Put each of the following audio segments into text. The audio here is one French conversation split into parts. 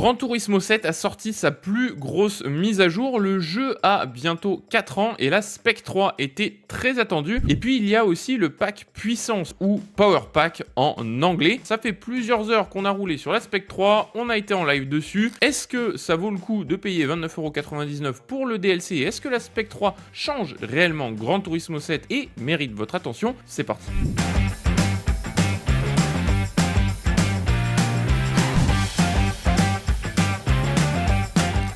Gran Turismo 7 a sorti sa plus grosse mise à jour. Le jeu a bientôt 4 ans et la Spec 3 était très attendue. Et puis il y a aussi le pack puissance ou Power Pack en anglais. Ça fait plusieurs heures qu'on a roulé sur la Spec 3, on a été en live dessus. Est-ce que ça vaut le coup de payer 29,99€ pour le DLC? Est-ce que la Spec 3 change réellement Gran Turismo 7 et mérite votre attention? C'est parti.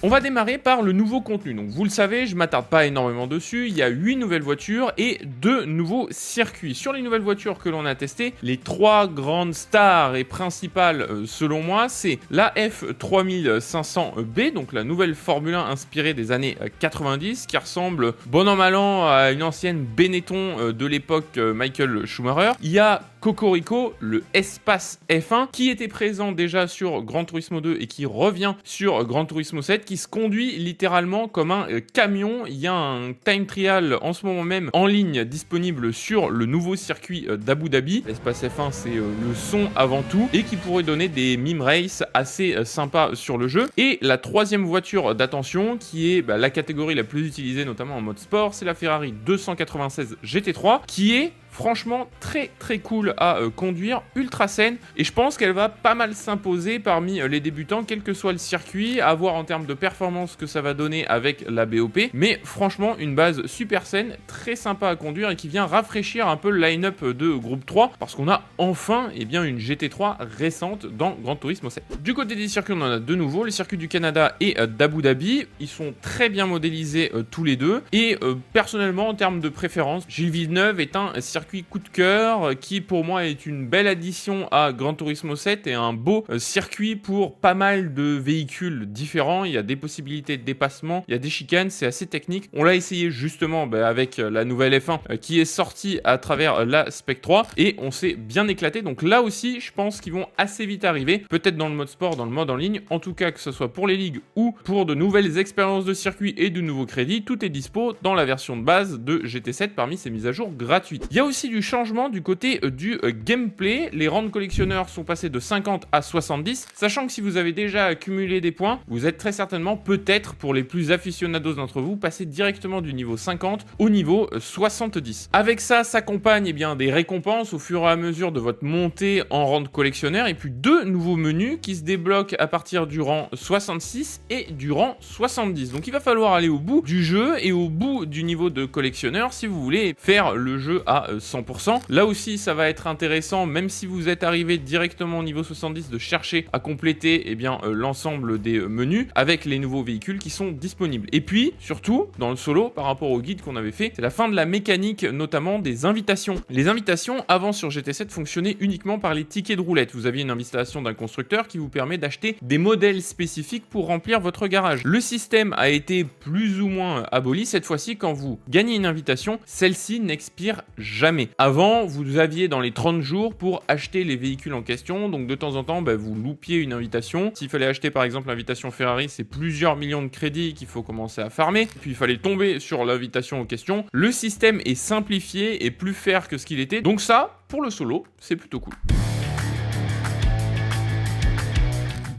On va démarrer par le nouveau contenu. Donc vous le savez, je m'attarde pas énormément dessus. Il y a 8 nouvelles voitures et 2 nouveaux circuits. Sur les nouvelles voitures que l'on a testées, les 3 grandes stars et principales selon moi, c'est la F3500B, donc la nouvelle Formule 1 inspirée des années 90, qui ressemble bon an mal an à une ancienne Benetton de l'époque Michael Schumacher. Il y a Cocorico, le Espace F1, qui était présent déjà sur Gran Turismo 2 et qui revient sur Gran Turismo 7, qui se conduit littéralement comme un camion. Il y a un time trial en ce moment même en ligne disponible sur le nouveau circuit d'Abu Dhabi. L'espace F1, c'est le son avant tout et qui pourrait donner des meme races assez sympas sur le jeu. Et la troisième voiture d'attention, qui est la catégorie la plus utilisée notamment en mode sport, c'est la Ferrari 296 GT3, qui est franchement très très cool à conduire, ultra saine, et je pense qu'elle va pas mal s'imposer parmi les débutants, quel que soit le circuit, à voir en termes de performance que ça va donner avec la BOP, mais franchement une base super saine, très sympa à conduire et qui vient rafraîchir un peu le line-up de groupe 3, parce qu'on a enfin une GT3 récente dans Gran Turismo 7. Du côté des circuits, on en a deux nouveaux, les circuits du Canada et d'Abu Dhabi. Ils sont très bien modélisés tous les deux, et personnellement en termes de préférence, Gilles Villeneuve est un circuit coup de cœur qui pour moi est une belle addition à Gran Turismo 7 et un beau circuit pour pas mal de véhicules différents. Il y a des possibilités de dépassement, il y a des chicanes, c'est assez technique. On l'a essayé justement avec la nouvelle F1 qui est sortie à travers la Spec 3 et on s'est bien éclaté. Donc là aussi, je pense qu'ils vont assez vite arriver, peut-être dans le mode sport, dans le mode en ligne, en tout cas que ce soit pour les ligues ou pour de nouvelles expériences de circuit et de nouveaux crédits, tout est dispo dans la version de base de GT7 parmi ces mises à jour gratuites. Il y a aussi du changement du côté du gameplay. Les rangs de collectionneurs sont passés de 50 à 70, sachant que si vous avez déjà accumulé des points, vous êtes très certainement, peut-être pour les plus aficionados d'entre vous, passé directement du niveau 50 au niveau 70. Avec ça s'accompagne des récompenses au fur et à mesure de votre montée en rang de collectionneur, et puis deux nouveaux menus qui se débloquent à partir du rang 66 et du rang 70. Donc il va falloir aller au bout du jeu et au bout du niveau de collectionneur si vous voulez faire le jeu à 100%. Là aussi, ça va être intéressant, même si vous êtes arrivé directement au niveau 70, de chercher à compléter l'ensemble des menus avec les nouveaux véhicules qui sont disponibles. Et puis, surtout, dans le solo, par rapport au guide qu'on avait fait, c'est la fin de la mécanique, notamment des invitations. Les invitations, avant sur GT7, fonctionnaient uniquement par les tickets de roulette. Vous aviez une invitation d'un constructeur qui vous permet d'acheter des modèles spécifiques pour remplir votre garage. Le système a été plus ou moins aboli. Cette fois-ci, quand vous gagnez une invitation, celle-ci n'expire jamais. Avant, vous aviez dans les 30 jours pour acheter les véhicules en question, donc de temps en temps, vous loupiez une invitation. S'il fallait acheter par exemple l'invitation Ferrari, c'est plusieurs millions de crédits qu'il faut commencer à farmer, puis il fallait tomber sur l'invitation en question. Le système est simplifié et plus fair que ce qu'il était, donc ça, pour le solo, c'est plutôt cool.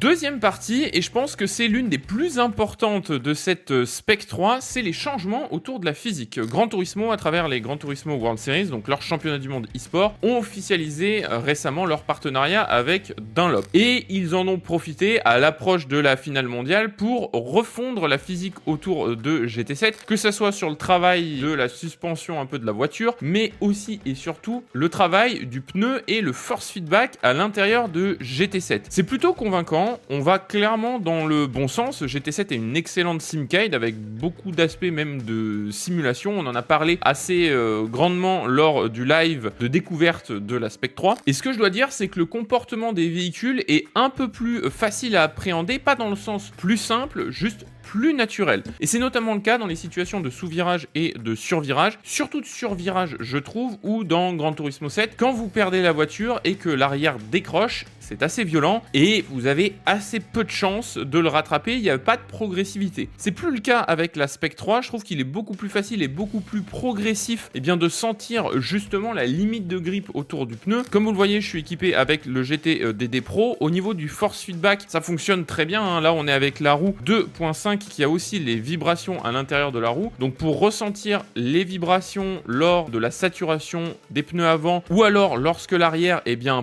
Deuxième partie, et je pense que c'est l'une des plus importantes de cette Spec 3, c'est les changements autour de la physique. Gran Turismo, à travers les Gran Turismo World Series, donc leur championnat du monde e-sport, ont officialisé récemment leur partenariat avec Dunlop. Et ils en ont profité à l'approche de la finale mondiale pour refondre la physique autour de GT7, que ce soit sur le travail de la suspension un peu de la voiture, mais aussi et surtout le travail du pneu et le force feedback à l'intérieur de GT7. C'est plutôt convaincant. On va clairement dans le bon sens. GT7 est une excellente simcade avec beaucoup d'aspects même de simulation. On en a parlé assez grandement lors du live de découverte de la Spec 3. Et ce que je dois dire, c'est que le comportement des véhicules est un peu plus facile à appréhender, pas dans le sens plus simple, juste plus naturel. Et c'est notamment le cas dans les situations de sous-virage et de survirage, surtout de survirage je trouve, ou dans Gran Turismo 7, quand vous perdez la voiture et que l'arrière décroche, c'est assez violent et vous avez assez peu de chances de le rattraper, il n'y a pas de progressivité. C'est plus le cas avec la Spec 3, je trouve qu'il est beaucoup plus facile et beaucoup plus progressif de sentir justement la limite de grip autour du pneu. Comme vous le voyez, je suis équipé avec le GT DD Pro. Au niveau du force feedback, ça fonctionne très bien, hein. Là on est avec la roue 2.5 qui a aussi les vibrations à l'intérieur de la roue. Donc pour ressentir les vibrations lors de la saturation des pneus avant ou alors lorsque l'arrière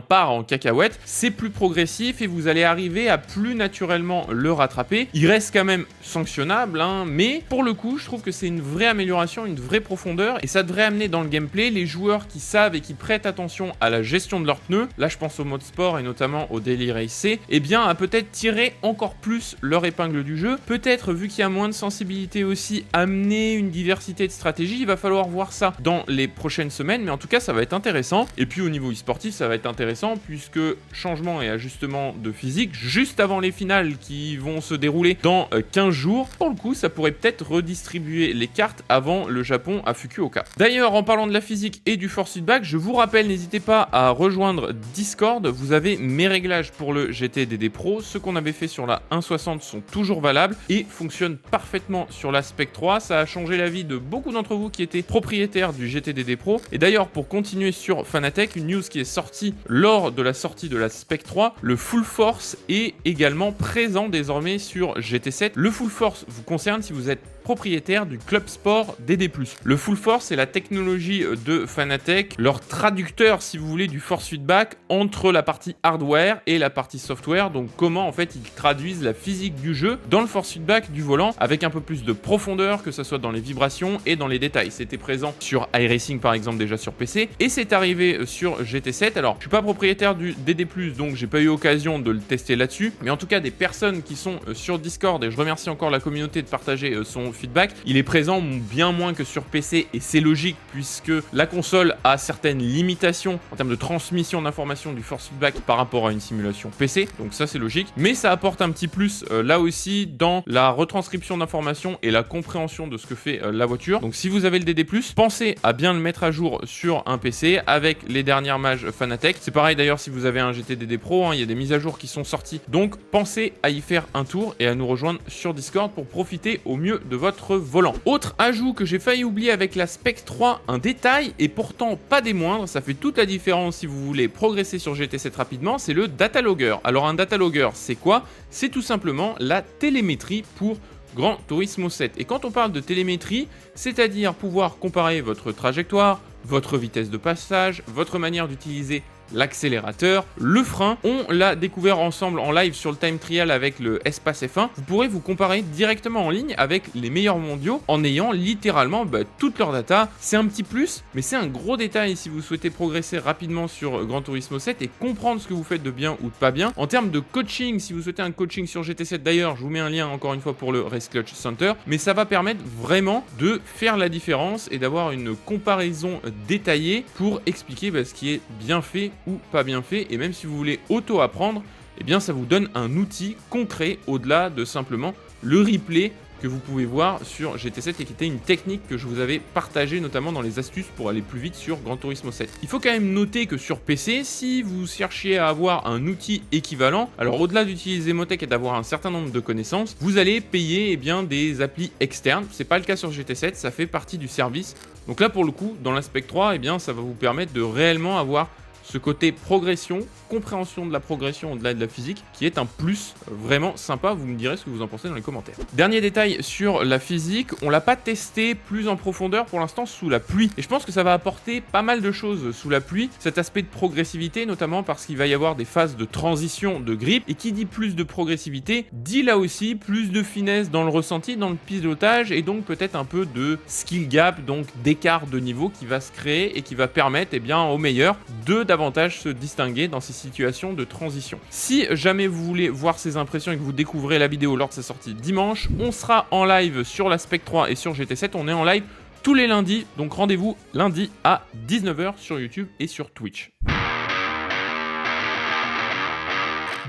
part en cacahuète, c'est plus progressif et vous allez arriver à plus naturellement le rattraper. Il reste quand même sanctionnable, hein, mais pour le coup, je trouve que c'est une vraie amélioration, une vraie profondeur et ça devrait amener dans le gameplay les joueurs qui savent et qui prêtent attention à la gestion de leurs pneus, là je pense au mode sport et notamment au Daily Race C, à peut-être tirer encore plus leur épingle du jeu. Peut-être, vu qu'il y a moins de sensibilité aussi, amener une diversité de stratégies. Il va falloir voir ça dans les prochaines semaines, mais en tout cas ça va être intéressant. Et puis au niveau e-sportif, ça va être intéressant puisque changement et ajustement de physique juste avant les finales qui vont se dérouler dans 15 jours. Pour le coup, ça pourrait peut-être redistribuer les cartes avant le Japon à Fukuoka. D'ailleurs, en parlant de la physique et du force feedback, je vous rappelle, n'hésitez pas à rejoindre Discord. Vous avez mes réglages pour le GT DD Pro. Ceux qu'on avait fait sur la 1.60 sont toujours valables et fonctionnent parfaitement sur la Spec 3. Ça a changé la vie de beaucoup d'entre vous qui étaient propriétaires du GT DD Pro. Et d'ailleurs, pour continuer sur Fanatec, une news qui est sortie lors de la sortie de la Spec 3, le Full Force est également présent désormais sur GT7. Le Full Force vous concerne si vous êtes propriétaire du club sport DD+. Le Full Force, c'est la technologie de Fanatec, leur traducteur, si vous voulez, du force feedback entre la partie hardware et la partie software. Donc comment en fait ils traduisent la physique du jeu dans le force feedback du volant avec un peu plus de profondeur, que ce soit dans les vibrations et dans les détails. C'était présent sur iRacing par exemple déjà sur PC et c'est arrivé sur GT7. Alors je suis pas propriétaire du DD+, donc j'ai pas eu occasion de le tester là-dessus, mais en tout cas des personnes qui sont sur Discord, et je remercie encore la communauté de partager son feedback, il est présent bien moins que sur PC et c'est logique puisque la console a certaines limitations en termes de transmission d'informations du force feedback par rapport à une simulation PC, donc ça c'est logique, mais ça apporte un petit plus là aussi dans la retranscription d'informations et la compréhension de ce que fait la voiture. Donc si vous avez le DD+, pensez à bien le mettre à jour sur un PC avec les dernières mages Fanatec. C'est pareil d'ailleurs si vous avez un GT DD Pro, hein, il y a des mises à jour qui sont sorties, donc pensez à y faire un tour et à nous rejoindre sur Discord pour profiter au mieux de votre volant. Autre ajout que j'ai failli oublier avec la Spec 3, un détail et pourtant pas des moindres, ça fait toute la différence si vous voulez progresser sur GT7 rapidement, c'est le data logger. Alors un data logger, c'est quoi? C'est tout simplement la télémétrie pour Gran Turismo 7. Et quand on parle de télémétrie, c'est-à-dire pouvoir comparer votre trajectoire, votre vitesse de passage, votre manière d'utiliser l'accélérateur, le frein. On l'a découvert ensemble en live sur le time trial avec le Espace F1. Vous pourrez vous comparer directement en ligne avec les meilleurs mondiaux en ayant littéralement toute leur data. C'est un petit plus, mais c'est un gros détail si vous souhaitez progresser rapidement sur Gran Turismo 7 et comprendre ce que vous faites de bien ou de pas bien. En termes de coaching, si vous souhaitez un coaching sur GT7 d'ailleurs, je vous mets un lien encore une fois pour le Race Clutch Center, mais ça va permettre vraiment de faire la différence et d'avoir une comparaison détaillée pour expliquer ce qui est bien fait ou pas bien fait, et même si vous voulez auto-apprendre, eh bien ça vous donne un outil concret au-delà de simplement le replay que vous pouvez voir sur GT7 et qui était une technique que je vous avais partagée notamment dans les astuces pour aller plus vite sur Gran Turismo 7. Il faut quand même noter que sur PC, si vous cherchiez à avoir un outil équivalent, alors au-delà d'utiliser Motec et d'avoir un certain nombre de connaissances, vous allez payer des applis externes. C'est pas le cas sur GT7, ça fait partie du service. Donc là pour le coup, dans la Spec 3, ça va vous permettre de réellement avoir ce côté progression, compréhension de la progression au-delà de la physique, qui est un plus vraiment sympa. Vous me direz ce que vous en pensez dans les commentaires. Dernier détail sur la physique, on l'a pas testé plus en profondeur pour l'instant sous la pluie. Et je pense que ça va apporter pas mal de choses sous la pluie. Cet aspect de progressivité, notamment parce qu'il va y avoir des phases de transition de grip. Et qui dit plus de progressivité, dit là aussi plus de finesse dans le ressenti, dans le pilotage, et donc peut-être un peu de skill gap, donc d'écart de niveau qui va se créer et qui va permettre aux meilleurs de davantage se distinguer dans ces situations de transition. Si jamais vous voulez voir ces impressions et que vous découvrez la vidéo lors de sa sortie dimanche, on sera en live sur la Spec 3 et sur GT7. On est en live tous les lundis, donc rendez-vous lundi à 19h sur YouTube et sur Twitch.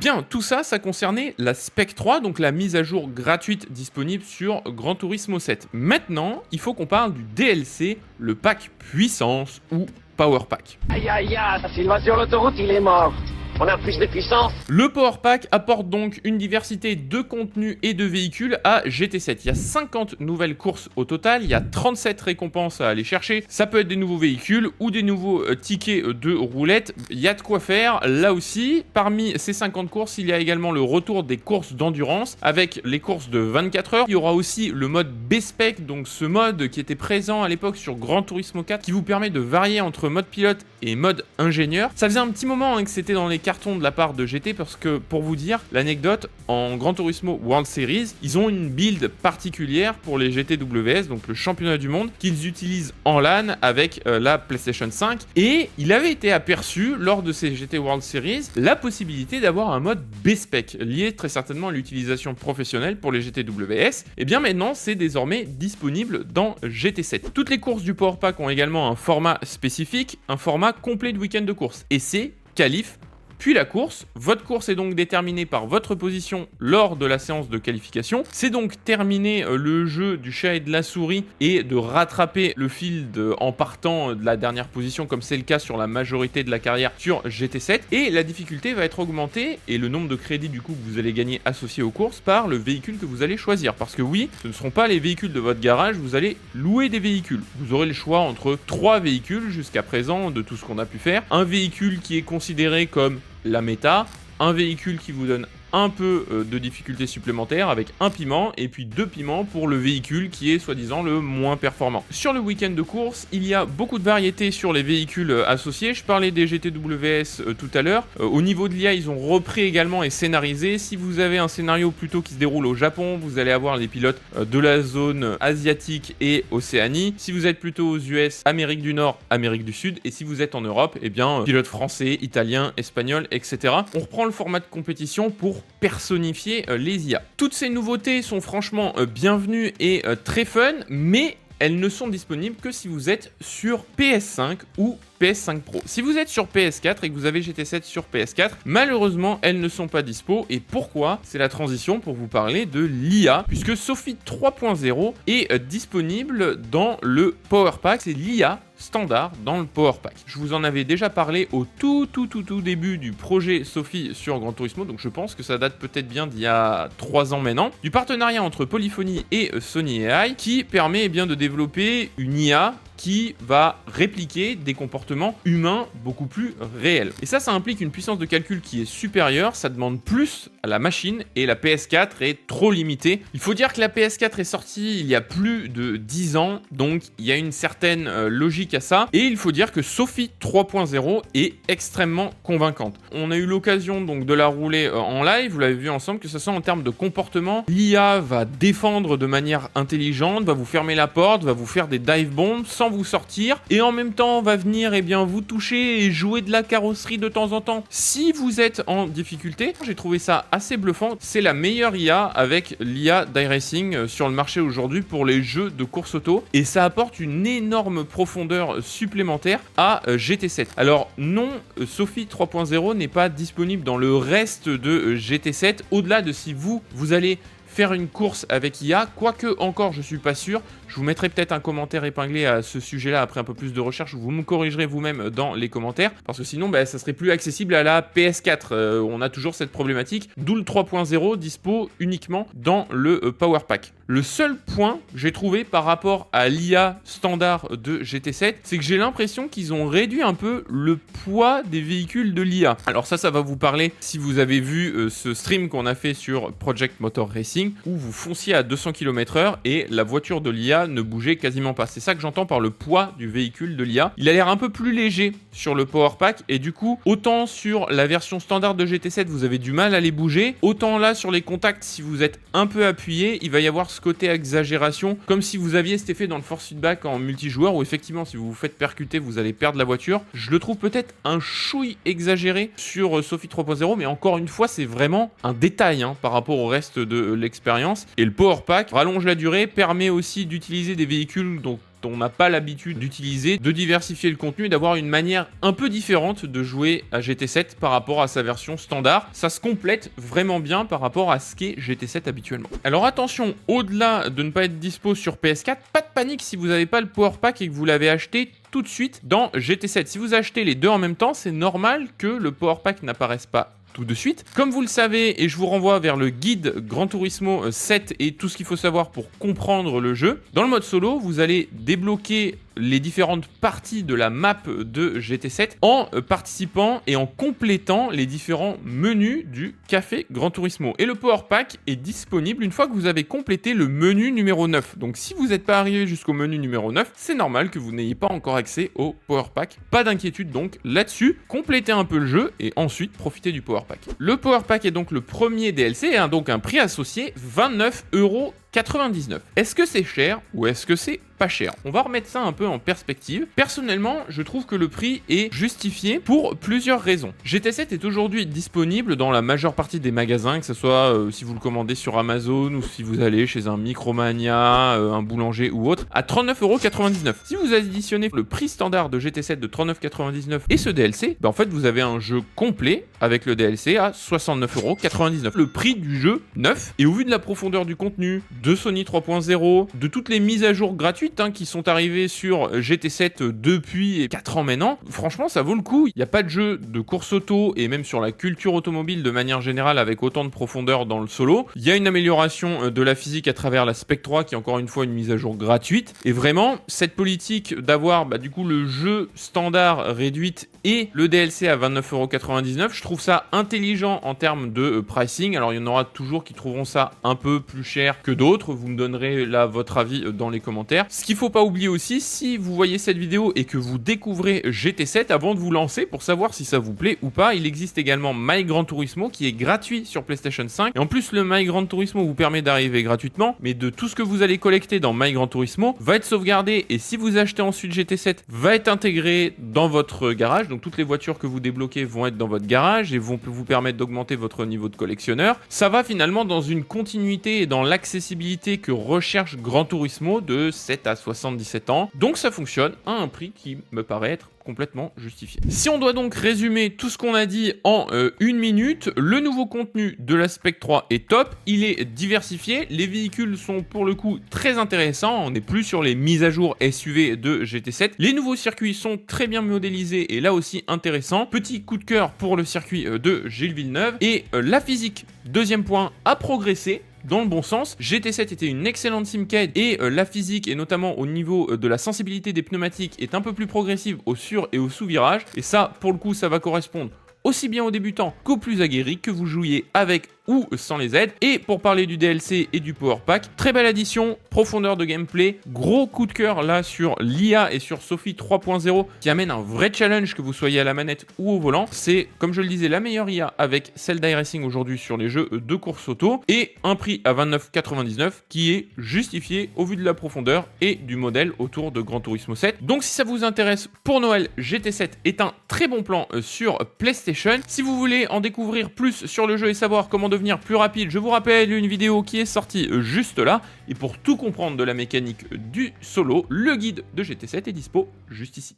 Bien, tout ça, ça concernait la Spec 3, donc la mise à jour gratuite disponible sur Gran Turismo 7. Maintenant, il faut qu'on parle du DLC, le pack puissance ou Power Pack. Aïe aïe aïe, Sylvain sur l'autoroute, il est mort. On a plus de puissance. Le Power Pack apporte donc une diversité de contenus et de véhicules à GT7. Il y a 50 nouvelles courses au total, il y a 37 récompenses à aller chercher. Ça peut être des nouveaux véhicules ou des nouveaux tickets de roulette. Il y a de quoi faire là aussi. Parmi ces 50 courses, il y a également le retour des courses d'endurance avec les courses de 24 heures. Il y aura aussi le mode B-Spec, donc ce mode qui était présent à l'époque sur Gran Turismo 4 qui vous permet de varier entre mode pilote et mode ingénieur. Ça faisait un petit moment que c'était dans les carton de la part de GT parce que, pour vous dire l'anecdote, en Gran Turismo World Series, ils ont une build particulière pour les GTWS, donc le championnat du monde, qu'ils utilisent en LAN avec la PlayStation 5, et il avait été aperçu lors de ces GT World Series la possibilité d'avoir un mode B-Spec lié très certainement à l'utilisation professionnelle pour les GTWS. Et bien maintenant c'est désormais disponible dans GT7. Toutes les courses du Power Pack ont également un format spécifique, un format complet de week-end de course, et c'est qualif puis la course. Votre course est donc déterminée par votre position lors de la séance de qualification. C'est donc terminer le jeu du chat et de la souris et de rattraper le field en partant de la dernière position, comme c'est le cas sur la majorité de la carrière sur GT7. Et la difficulté va être augmentée et le nombre de crédits du coup que vous allez gagner associé aux courses par le véhicule que vous allez choisir. Parce que oui, ce ne seront pas les véhicules de votre garage, vous allez louer des véhicules. Vous aurez le choix entre 3 véhicules jusqu'à présent de tout ce qu'on a pu faire. Un véhicule qui est considéré comme la méta, un véhicule qui vous donne un peu de difficulté supplémentaire avec un piment et puis 2 piments pour le véhicule qui est soi-disant le moins performant. Sur le week-end de course, il y a beaucoup de variétés sur les véhicules associés. Je parlais des GTWS tout à l'heure. Au niveau de l'IA, ils ont repris également et scénarisé. Si vous avez un scénario plutôt qui se déroule au Japon, vous allez avoir les pilotes de la zone asiatique et Océanie. Si vous êtes plutôt aux US, Amérique du Nord, Amérique du Sud. Et si vous êtes en Europe, eh bien, pilote français, italien, espagnol, etc. On reprend le format de compétition pour personnifier les IA. Toutes ces nouveautés sont franchement bienvenues et très fun, mais elles ne sont disponibles que si vous êtes sur PS5 ou PS5 Pro. Si vous êtes sur PS4 et que vous avez GT7 sur PS4, malheureusement, elles ne sont pas dispo. Et pourquoi? C'est la transition pour vous parler de l'IA, puisque Sophie 3.0 est disponible dans le Power Pack. C'est l'IA standard dans le Power Pack. Je vous en avais déjà parlé au tout début du projet Sophie sur Gran Turismo, donc je pense que ça date peut-être bien d'il y a 3 ans maintenant, du partenariat entre Polyphony et Sony AI qui permet bien de développer une IA qui va répliquer des comportements humains beaucoup plus réels. Et ça implique une puissance de calcul qui est supérieure, ça demande plus à la machine et la PS4 est trop limitée. Il faut dire que la PS4 est sortie il y a plus de 10 ans, donc il y a une certaine logique à ça. Et il faut dire que Sophie 3.0 est extrêmement convaincante. On a eu l'occasion donc de la rouler en live, vous l'avez vu ensemble, que ce soit en termes de comportement. L'IA va défendre de manière intelligente, va vous fermer la porte, va vous faire des dive bombs sans vous sortir et en même temps va venir vous toucher et jouer de la carrosserie de temps en temps. Si vous êtes en difficulté, j'ai trouvé ça assez bluffant. C'est la meilleure IA avec l'IA d'iRacing sur le marché aujourd'hui pour les jeux de course auto et ça apporte une énorme profondeur supplémentaire à GT7. Alors non, Sophie 3.0 n'est pas disponible dans le reste de GT7 au-delà de si vous allez faire une course avec IA, quoique encore je suis pas sûr. Je vous mettrai peut-être un commentaire épinglé à ce sujet-là après un peu plus de recherche, où vous me corrigerez vous-même dans les commentaires, parce que sinon ça serait plus accessible à la PS4. On a toujours cette problématique, d'où le 3.0 dispo uniquement dans le Power Pack. Le seul point que j'ai trouvé par rapport à l'IA standard de GT7, c'est que j'ai l'impression qu'ils ont réduit un peu le poids des véhicules de l'IA. Alors ça va vous parler si vous avez vu ce stream qu'on a fait sur Project Motor Racing, où vous fonciez à 200 km/h et la voiture de l'IA ne bougeait quasiment pas. C'est ça que j'entends par le poids du véhicule de l'IA. Il a l'air un peu plus léger sur le Power Pack et du coup, autant sur la version standard de GT7, vous avez du mal à les bouger, autant là sur les contacts, si vous êtes un peu appuyé, il va y avoir ce côté exagération, comme si vous aviez cet effet dans le force feedback en multijoueur, où effectivement, si vous vous faites percuter, vous allez perdre la voiture. Je le trouve peut-être un chouille exagéré sur Sophie 3.0, mais encore une fois, c'est vraiment un détail par rapport au reste de l'expérience. Et le Power Pack rallonge la durée, permet aussi d'utiliser des véhicules donc on n'a pas l'habitude d'utiliser, de diversifier le contenu et d'avoir une manière un peu différente de jouer à GT7 par rapport à sa version standard. Ça se complète vraiment bien par rapport à ce qu'est GT7 habituellement. Alors attention, au-delà de ne pas être dispo sur PS4, pas de panique si vous n'avez pas le Power Pack et que vous l'avez acheté tout de suite dans GT7. Si vous achetez les deux en même temps, c'est normal que le Power Pack n'apparaisse pas tout de suite. Comme vous le savez, et je vous renvoie vers le guide Gran Turismo 7 et tout ce qu'il faut savoir pour comprendre le jeu, dans le mode solo, vous allez débloquer les différentes parties de la map de GT7 en participant et en complétant les différents menus du Café Gran Turismo. Et le Power Pack est disponible une fois que vous avez complété le menu numéro 9. Donc si vous n'êtes pas arrivé jusqu'au menu numéro 9, c'est normal que vous n'ayez pas encore accès au Power Pack. Pas d'inquiétude donc là-dessus, complétez un peu le jeu et ensuite profitez du Power Pack. Le Power Pack est donc le premier DLC et a donc un prix associé 29,99 €. Est-ce que c'est cher ou est-ce que c'est pas cher? On va remettre ça un peu en perspective. Personnellement, je trouve que le prix est justifié pour plusieurs raisons. GT7 est aujourd'hui disponible dans la majeure partie des magasins, que ce soit si vous le commandez sur Amazon ou si vous allez chez un Micromania, un boulanger ou autre, à 39,99 €. Si vous additionnez le prix standard de GT7 de 39,99 € et ce DLC, en fait vous avez un jeu complet avec le DLC à 69,99 €. Le prix du jeu neuf, et au vu de la profondeur du contenu, de Sony 3.0, de toutes les mises à jour gratuites qui sont arrivées sur GT7 depuis 4 ans maintenant, franchement ça vaut le coup. Il n'y a pas de jeu de course auto et même sur la culture automobile de manière générale avec autant de profondeur dans le solo. Il y a une amélioration de la physique à travers la Spec 3 qui est encore une fois une mise à jour gratuite. Et vraiment cette politique d'avoir du coup le jeu standard réduite et le DLC à 29,99 €, je trouve ça intelligent en termes de pricing. Alors il y en aura toujours qui trouveront ça un peu plus cher que d'autres, vous me donnerez là votre avis dans les commentaires. Ce qu'il faut pas oublier aussi, si vous voyez cette vidéo et que vous découvrez GT7, avant de vous lancer pour savoir si ça vous plaît ou pas, il existe également My Gran Turismo qui est gratuit sur PlayStation 5. Et en plus le My Gran Turismo vous permet d'arriver gratuitement, mais de tout ce que vous allez collecter dans My Gran Turismo va être sauvegardé et si vous achetez ensuite GT7 va être intégré dans votre garage. Donc toutes les voitures que vous débloquez vont être dans votre garage et vont vous permettre d'augmenter votre niveau de collectionneur. Ça va finalement dans une continuité et dans l'accessibilité que recherche Gran Turismo de 7 à 77 ans. Donc ça fonctionne à un prix qui me paraît être complètement justifié. Si on doit donc résumer tout ce qu'on a dit en une minute, le nouveau contenu de la Spec 3 est top, il est diversifié, les véhicules sont pour le coup très intéressants, on n'est plus sur les mises à jour SUV de GT7, les nouveaux circuits sont très bien modélisés et là aussi intéressants. Petit coup de cœur pour le circuit de Gilles Villeneuve et la physique, deuxième point, a progressé dans le bon sens. GT7 était une excellente simcade et la physique et notamment au niveau de la sensibilité des pneumatiques est un peu plus progressive au sur et au sous-virage et ça pour le coup ça va correspondre aussi bien aux débutants qu'aux plus aguerris, que vous jouiez avec ou sans les aides. Et pour parler du DLC et du Power Pack, très belle addition, profondeur de gameplay, gros coup de cœur là sur l'IA et sur Sophie 3.0 qui amène un vrai challenge que vous soyez à la manette ou au volant. C'est, comme je le disais, la meilleure IA avec celle d'iRacing aujourd'hui sur les jeux de course auto et un prix à 29,99 € qui est justifié au vu de la profondeur et du modèle autour de Gran Turismo 7. Donc si ça vous intéresse pour Noël, GT7 est un très bon plan sur PlayStation. Si vous voulez en découvrir plus sur le jeu et savoir comment devenir plus rapide, je vous rappelle une vidéo qui est sortie juste là. Et pour tout comprendre de la mécanique du solo, le guide de GT7 est dispo juste ici.